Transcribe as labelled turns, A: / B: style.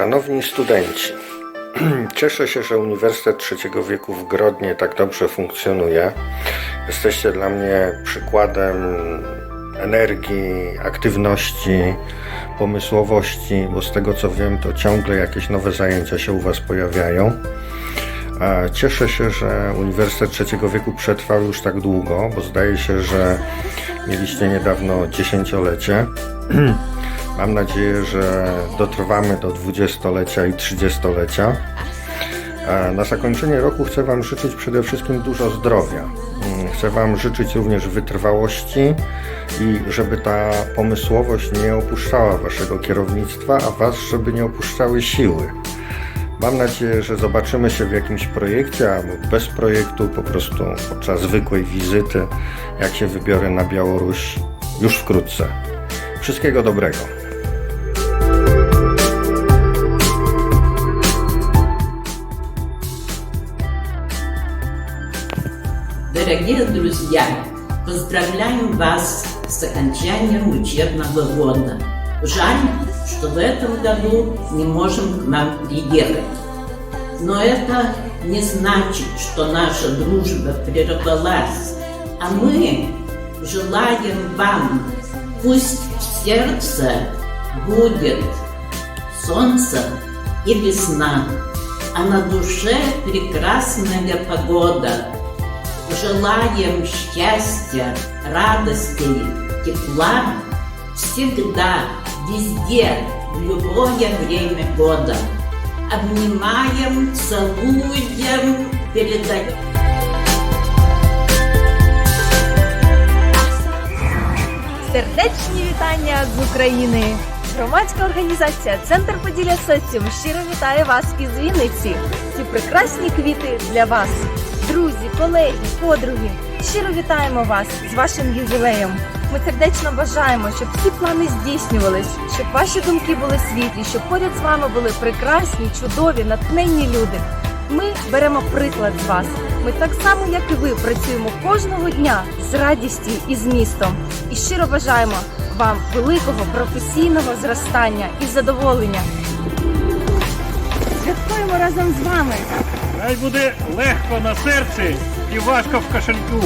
A: Szanowni studenci, cieszę się, że Uniwersytet Trzeciego Wieku w Grodnie tak dobrze funkcjonuje. Jesteście dla mnie przykładem energii, aktywności, pomysłowości, bo z tego co wiem, to ciągle jakieś nowe zajęcia się u Was pojawiają. Cieszę się, że Uniwersytet Trzeciego Wieku przetrwał już tak długo, bo zdaje się, że mieliście niedawno 10-lecie. Mam nadzieję, że dotrwamy do 20-lecia i 30-lecia. Na zakończenie roku chcę Wam życzyć przede wszystkim dużo zdrowia. Chcę Wam życzyć również wytrwałości i żeby ta pomysłowość nie opuszczała Waszego kierownictwa, a Was, żeby nie opuszczały siły. Mam nadzieję, że zobaczymy się w jakimś projekcie, albo bez projektu, po prostu podczas zwykłej wizyty, jak się wybiorę na Białoruś już wkrótce. Wszystkiego dobrego.
B: Дорогие друзья, поздравляем вас с окончанием учебного года. Жаль, что в этом году не можем к нам приехать. Но это не значит, что наша дружба прервалась. А мы желаем вам, пусть в сердце будет солнце и весна, а на душе прекрасная погода. Желаем счастья, радости, тепла всегда, везде, в любое время года. Обнимаем, целуем, передаем.
C: Сердечні вітання з України! Громадська організація «Центр Поділля Соціум» щиро вітає вас із Вінниці. Ці прекрасні квіти для вас. Друзі, колеги, подруги, щиро вітаємо вас з вашим ювілеєм. Ми сердечно бажаємо, щоб всі плани здійснювались, щоб ваші думки були світлі, щоб поряд з вами були прекрасні, чудові, натхненні люди. Ми беремо приклад з вас. Ми так само, як і ви, працюємо кожного дня з радістю і змістом. І щиро бажаємо вам великого професійного зростання і задоволення. Святкуємо разом з вами!
D: Хай буде легко на серці і важко в кошельку.